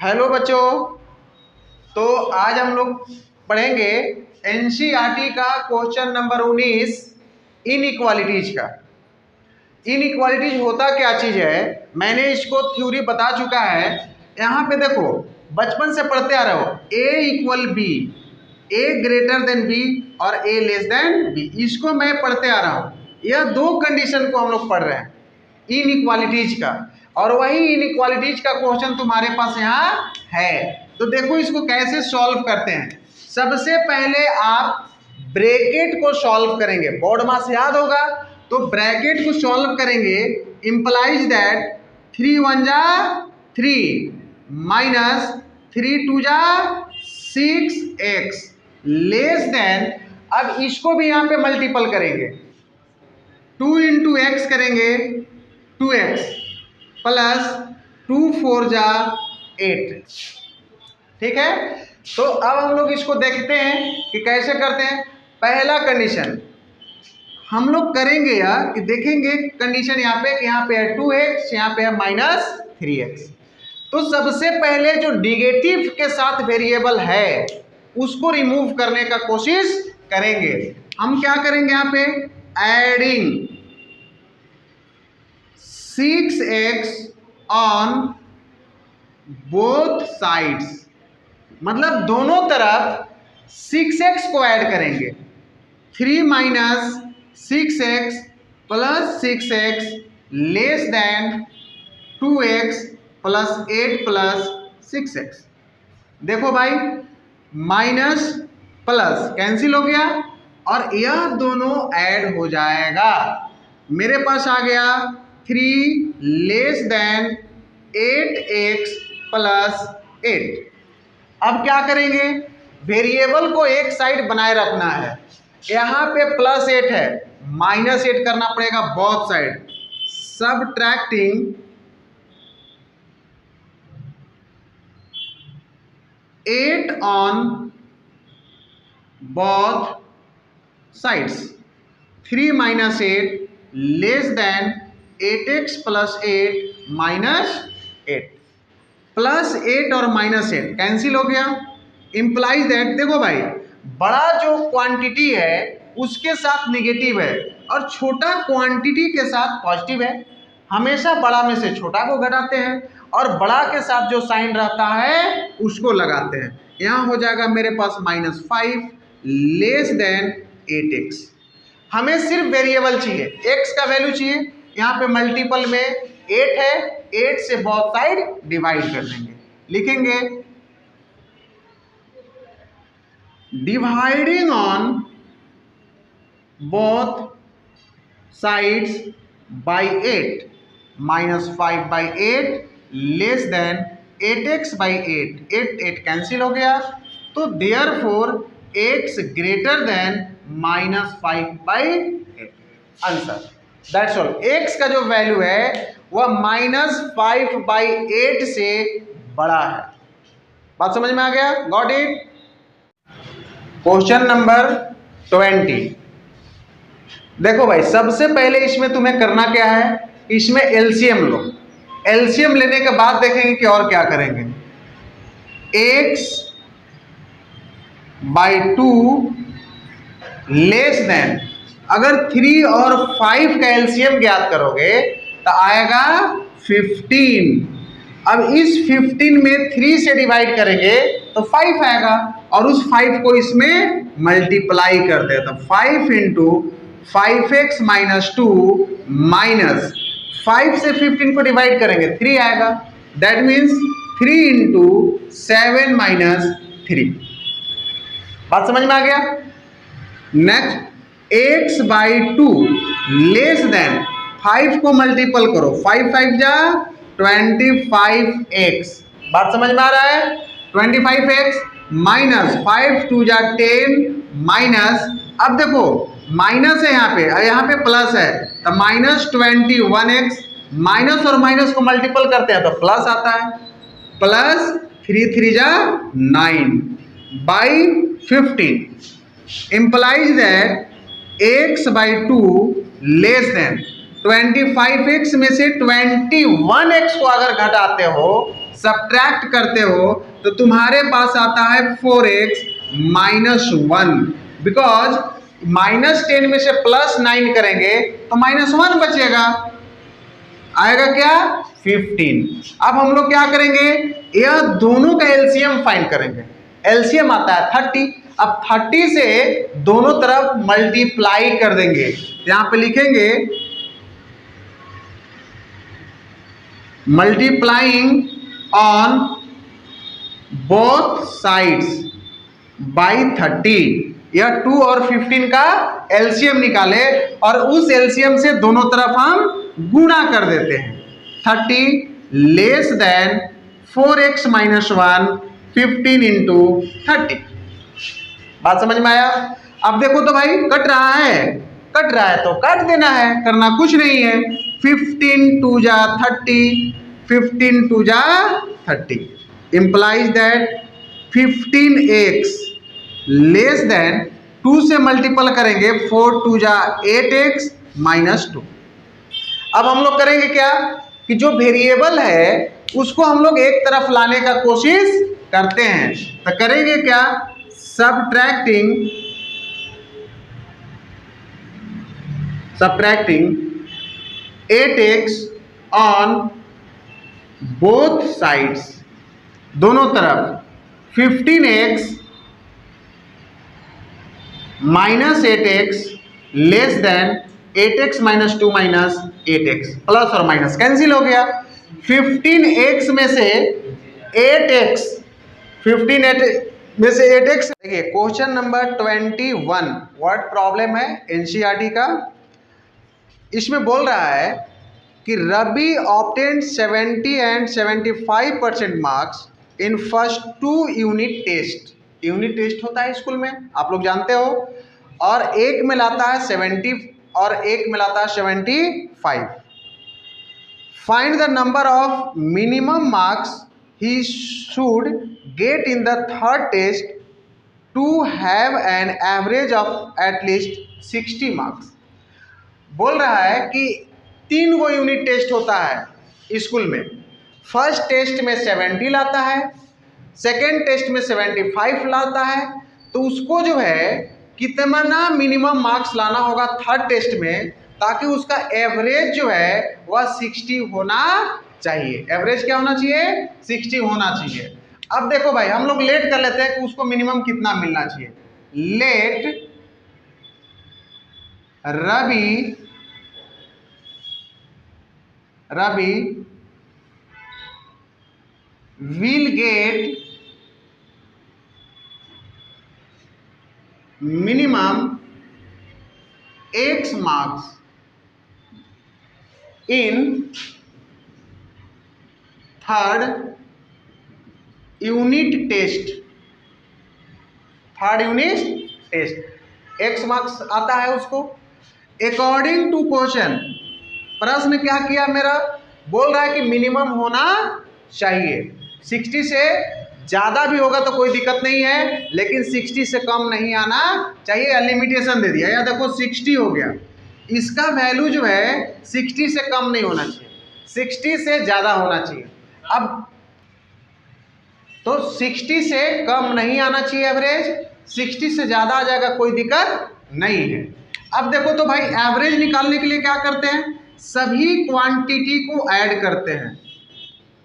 Hello बच्चों। तो आज हम लोग पढ़ेंगे एनसीईआरटी का क्वेश्चन नंबर 19 इनइक्वालिटीज का। इनइक्वालिटीज होता क्या चीज़ है, मैंने इसको थ्योरी बता चुका है। यहाँ पे देखो, बचपन से पढ़ते आ रहे हो ए इक्वल बी, ए ग्रेटर देन बी और ए लेस देन बी, इसको मैं पढ़ते आ रहा हूँ। यह दो कंडीशन को हम लोग पढ़ रहे हैं इनइक्वालिटीज का, और वही इनइक्वालिटीज का क्वेश्चन तुम्हारे पास यहाँ है। तो देखो इसको कैसे सॉल्व करते हैं। सबसे पहले आप ब्रैकेट को सॉल्व करेंगे, बोर्ड मास याद होगा, तो ब्रैकेट को सॉल्व करेंगे। इंप्लाइज दैट 3 1 जा 3 माइनस 3 2 जा 6x लेस देन, अब इसको भी यहाँ पे मल्टीपल करेंगे, 2 इंटू एक्स करेंगे 2x प्लस 2 4 जा 8। ठीक है, तो अब हम लोग इसको देखते हैं कि कैसे करते हैं। पहला कंडीशन हम लोग करेंगे यार कि देखेंगे कंडीशन यहाँ पे है 2x, यहाँ पे है माइनस 3x। तो सबसे पहले जो निगेटिव के साथ वेरिएबल है उसको रिमूव करने का कोशिश करेंगे। हम क्या करेंगे, यहाँ पे adding 6x on both sides, मतलब दोनों तरफ 6x को ऐड करेंगे। 3 minus 6x plus 6x less than 2x plus 8 plus 6x। देखो भाई, माइनस प्लस कैंसिल हो गया और यह दोनों ऐड हो जाएगा। मेरे पास आ गया 3 लेस देन 8x प्लस 8। अब क्या करेंगे, वेरिएबल को एक साइड बनाए रखना है। यहाँ पे प्लस 8 है, माइनस 8 करना पड़ेगा both side. Subtracting 8 on both sides. 3 minus 8 less than 8x plus 8 minus 8। Plus 8 और माइनस 8 कैंसिल हो गया। इंप्लाइज दैट, देखो भाई, बड़ा जो क्वांटिटी है उसके साथ निगेटिव है और छोटा क्वांटिटी के साथ पॉजिटिव है। हमेशा बड़ा में से छोटा को घटाते हैं और बड़ा के साथ जो साइन रहता है उसको लगाते हैं। यहाँ हो जाएगा मेरे पास -5 लेस देन 8x। हमें सिर्फ वेरिएबल चाहिए, x का वैल्यू चाहिए। यहाँ पे मल्टीपल में 8 है, 8 से बोथ साइड डिवाइड कर देंगे। लिखेंगे dividing on both sides by 8, -5 by 8 less than 8x by 8। 8 cancel हो गया, तो therefore x greater than -5 by 8। Answer that's all. x का जो वैल्यू है वह -5 बाई 8 से बड़ा है। बात समझ में आ गया? Got it? Question number 20। देखो भाई, सबसे पहले इसमें तुम्हें करना क्या है, इसमें एलसीएम लो। एलसीएम लेने के बाद देखेंगे कि और क्या करेंगे। x बाई 2 लेस देन, अगर 3 और 5 का एलसीएम ज्ञात करोगे तो आएगा 15। अब इस 15 में 3 से डिवाइड करेंगे तो 5 आएगा और उस 5 को इसमें मल्टीप्लाई कर दे, तो 5 इंटू 5x माइनस 2 माइनस 5 से 15 को डिवाइड करेंगे 3 आएगा। That means 3 into 7 minus 3। बात समझ में आ गया? Next, x by 2 less than, 5 को मल्टीपल करो, 5 5 जा 25x। बात समझ में आ रहा है? 25x माइनस 5 2 जा 10 माइनस, अब देखो माइनस है यहाँ पे प्लस है, तो -21x। माइनस और माइनस को मल्टीपल करते हैं तो प्लस आता है, प्लस 3 3 जा 9 by 15। Implies that x by 2 less than, 25x में से 21x को अगर घटाते हो सब्ट्रैक्ट करते हो तो तुम्हारे पास आता है 4x -1, बिकॉज -10 में से +9 करेंगे तो -1 बचेगा, आएगा क्या 15। अब हम लोग क्या करेंगे, यह दोनों का एलसीएम फाइंड करेंगे। एलसीएम आता है 30। अब 30 से दोनों तरफ मल्टीप्लाई कर देंगे। यहां पे लिखेंगे multiplying on both sides by 30। यह 2 और 15 का एलसीएम निकाले और उस एलसीएम से दोनों तरफ हम गुणा कर देते हैं। 30 लेस देन 4x -1, 15 इंटू 30। बात समझ में आया? अब देखो तो भाई कट रहा है तो काट देना है, करना कुछ नहीं है। 15 2 जा 30, 15 2 जा 30 implies that 15x less than 2 से मल्टीपल करेंगे, 4 2 जा 8x -2। अब हम लोग करेंगे क्या कि जो वेरिएबल है उसको हम लोग एक तरफ लाने का कोशिश करते हैं। तो करेंगे क्या, subtracting 8x on both sides, दोनों तरफ 15x -8x less than 8x -2 -8x, plus और माइनस कैंसिल हो गया। 15x में से 8x, 15 में से 8x। देखिए क्वेश्चन नंबर 21 वर्ड प्रॉब्लम है एनसीईआरटी का। इसमें बोल रहा है कि Ravi obtained 70 and 75% marks in first 2 unit test. Unit test होता है स्कूल में, आप लोग जानते हो, और एक में लाता है 70 और एक में लाता है 75। Find the number of minimum marks he should get in the third test to have an average of at least 60 marks. बोल रहा है कि 3 गो यूनिट टेस्ट होता है स्कूल में। फर्स्ट टेस्ट में 70 लाता है, सेकेंड टेस्ट में 75 लाता है, तो उसको जो है कितना मिनिमम मार्क्स लाना होगा थर्ड टेस्ट में, ताकि उसका एवरेज जो है वह 60 होना चाहिए। एवरेज क्या होना चाहिए, 60 होना चाहिए। अब देखो भाई हम लोग लेट कर लेते हैं कि उसको मिनिमम कितना मिलना चाहिए। Let Ravi will get minimum x marks in third unit test. Third unit test x marks आता है उसको अकॉर्डिंग टू क्वेश्चन। प्रश्न क्या किया मेरा, बोल रहा है कि मिनिमम होना चाहिए। 60 से ज़्यादा भी होगा तो कोई दिक्कत नहीं है, लेकिन 60 से कम नहीं आना चाहिए। लिमिटेशन दे दिया, या देखो 60 हो गया, इसका वैल्यू जो है 60 से कम नहीं होना चाहिए, 60 से ज़्यादा होना चाहिए। अब तो 60 से कम नहीं आना चाहिए एवरेज, 60 से ज़्यादा आ जाएगा कोई दिक्कत नहीं है। अब देखो तो भाई एवरेज निकालने के लिए क्या करते हैं, सभी क्वांटिटी को ऐड करते हैं।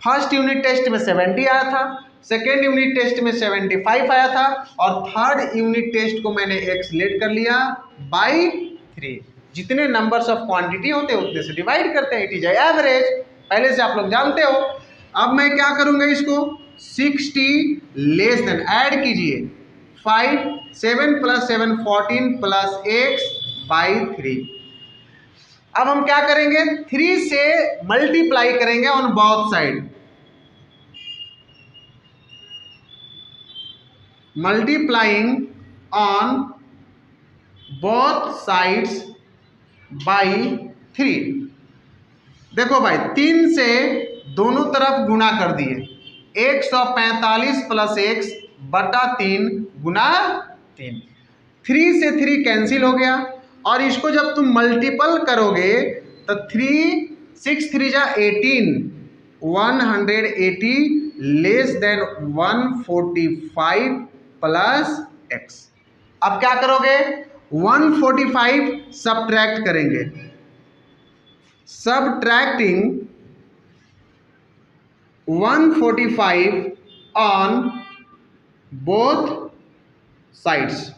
फर्स्ट यूनिट टेस्ट में 70 आया था, सेकेंड यूनिट टेस्ट में 75 आया था, और थर्ड यूनिट टेस्ट को मैंने x लेट कर लिया बाई 3। जितने नंबर्स ऑफ क्वांटिटी होते हैं उतने से डिवाइड करते हैं, इट इज एवरेज, पहले से आप लोग जानते हो। अब मैं क्या करूंगा, इसको 60 लेस देन ऐड कीजिए 5, 7 + 7 14 + x बाई 3। अब हम क्या करेंगे, 3 से मल्टीप्लाई करेंगे on both side, multiplying on both sides by 3। देखो भाई 3 से दोनों तरफ गुना कर दिए, 145 + x बटा 3 गुना 3। 3 से 3 कैंसिल हो गया, और इसको जब तुम मल्टीपल करोगे तो 3 6 3 जा 18, 180 लेस देन 145 प्लस एक्स। अब क्या करोगे, 145 सबट्रैक्ट करेंगे, subtracting 145 on both sides,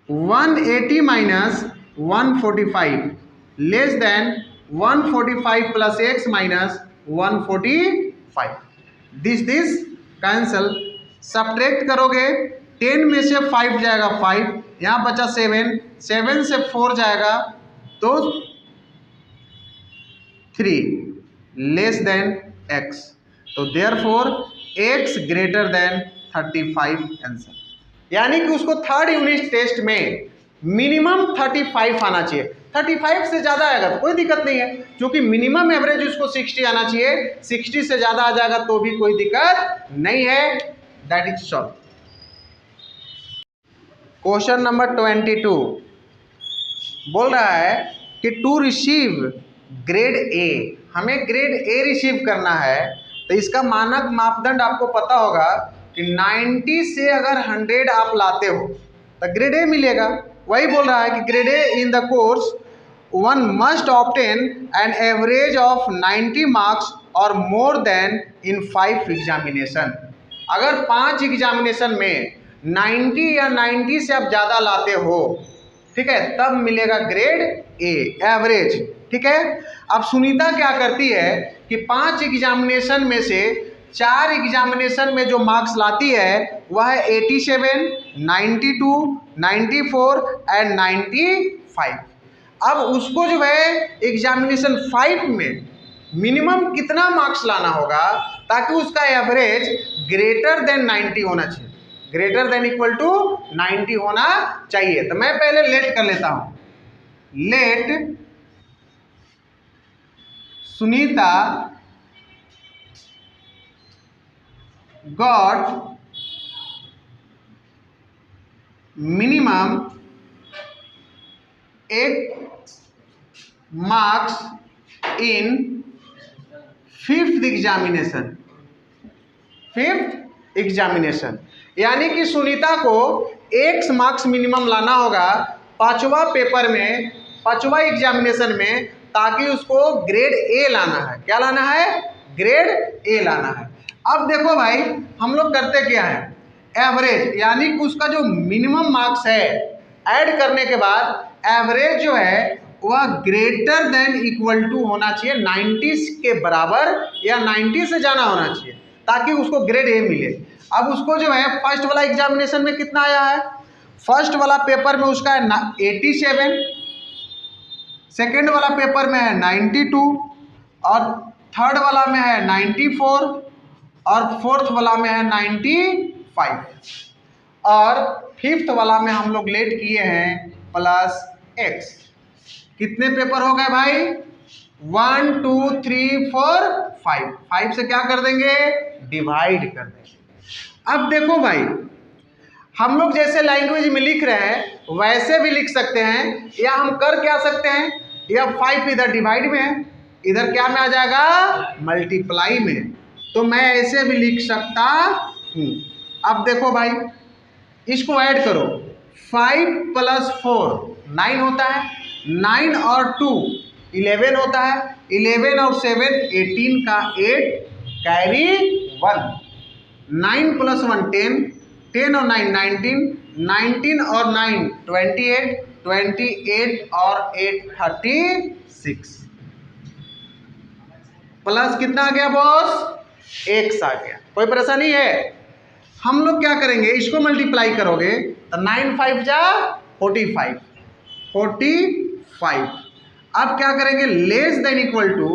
180 minus 145 less than 145 plus x minus 145, this cancel. Subtract करोगे 10 में से 5 जाएगा 5, यहाँ बचा 7, 7 से 4 जाएगा तो 3 लेस देन x, तो therefore x greater than 35 answer. यानी कि उसको थर्ड यूनिट टेस्ट में मिनिमम 35 आना चाहिए। 35 से ज़्यादा आएगा तो कोई दिक्कत नहीं है, क्योंकि मिनिमम एवरेज उसको 60 आना चाहिए। 60 से ज़्यादा आ जाएगा तो भी कोई दिक्कत नहीं है। That is solve. Question number 22 बोल रहा है कि टू रिसीव ग्रेड ए, हमें ग्रेड ए रिसीव करना है, तो इसका मानक मापदंड आपको पता होगा कि 90 से अगर 100 आप लाते हो तो ग्रेड ए मिलेगा। वही बोल रहा है कि grade A in the course one must obtain N average of 90 marks और मोर देन इन 5 एग्जामिनेशन। अगर 5 एग्जामिनेशन में 90 या 90 से आप ज़्यादा लाते हो, ठीक है, तब मिलेगा ग्रेड ए एवरेज। ठीक है, अब सुनीता क्या करती है कि 5 एग्जामिनेशन में से 4 एग्जामिनेशन में जो मार्क्स लाती है वह है 87, 92, 94 एंड 95। अब उसको जो है एग्जामिनेशन 5 में मिनिमम कितना मार्क्स लाना होगा ताकि उसका एवरेज ग्रेटर देन 90 होना चाहिए, ग्रेटर देन इक्वल टू 90 होना चाहिए। तो मैं पहले लेट कर लेता हूं, let Sunita got minimum 8 marks in 5th examination, 5th examination. यानी कि सुनीता को x मार्क्स मिनिमम लाना होगा 5वां पेपर में, 5वां एग्जामिनेशन में, ताकि उसको ग्रेड ए लाना है। क्या लाना है? ग्रेड ए लाना है। अब देखो भाई, हम लोग करते क्या है, एवरेज यानी कि उसका जो मिनिमम मार्क्स है ऐड करने के बाद एवरेज जो है वह ग्रेटर देन इक्वल टू होना चाहिए 90 के बराबर या 90 से ज़्यादा होना चाहिए ताकि उसको ग्रेड ए मिले। अब उसको जो है फर्स्ट वाला एग्जामिनेशन में कितना आया है, फर्स्ट वाला पेपर में उसका है 87, सेकेंड वाला पेपर में है 92 और थर्ड वाला में है 94 और फोर्थ वाला में है 95 और फिफ्थ वाला में हम लोग लेट किए हैं प्लस एक्स। कितने पेपर हो गए भाई? 1 2 3 4 5, 5 से क्या कर देंगे? डिवाइड कर देंगे। अब देखो भाई, हम लोग जैसे लैंग्वेज में लिख रहे हैं वैसे भी लिख सकते हैं, या हम कर क्या सकते हैं, या 5 इधर डिवाइड में है, इधर क्या में आ जाएगा? मल्टीप्लाई में। तो मैं ऐसे भी लिख सकता हूँ। अब देखो भाई, इसको ऐड करो, 5 प्लस 4 9 होता है, 9 और 2 11 होता है, 11 और 7 18 का 8 कैरी 1, 9 प्लस 1 10, 10 और 9 19, 19 और 9 28, 28 और 8 36, प्लस कितना आ गया बॉस? एक्स आ गया। कोई परेशानी है? हम लोग क्या करेंगे, इसको मल्टीप्लाई करोगे तो 9 5 जा 45, 45। अब क्या करेंगे, less than equal to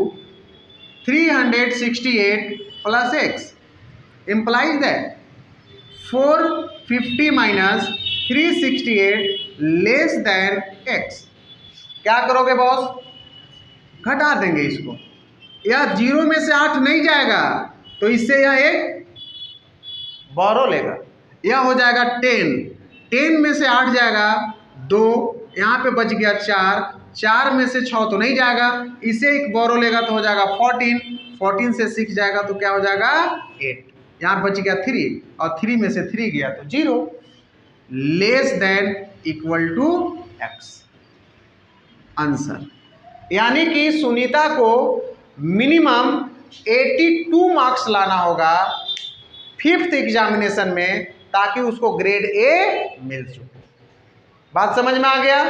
368 plus x implies that 450 minus 368 less than x. क्या करोगे बॉस? घटा देंगे इसको, या 0 में से 8 नहीं जाएगा तो इससे यह एक बोरो लेगा, यह हो जाएगा 10, 10 में से 8 जाएगा 2, यहाँ पे बच गया 4, 4 में से 6 तो नहीं जाएगा, इसे एक बोरो लेगा तो हो जाएगा 14, 14 से 6 जाएगा तो क्या हो जाएगा? 8। यहाँ बच गया 3 और 3 में से 3 गया तो 0, less than equal to x answer. यानी कि सुनीता को मिनिमम 82 मार्क्स लाना होगा 5th एग्जामिनेशन में ताकि उसको ग्रेड A मिल सके। बात समझ में आ गया?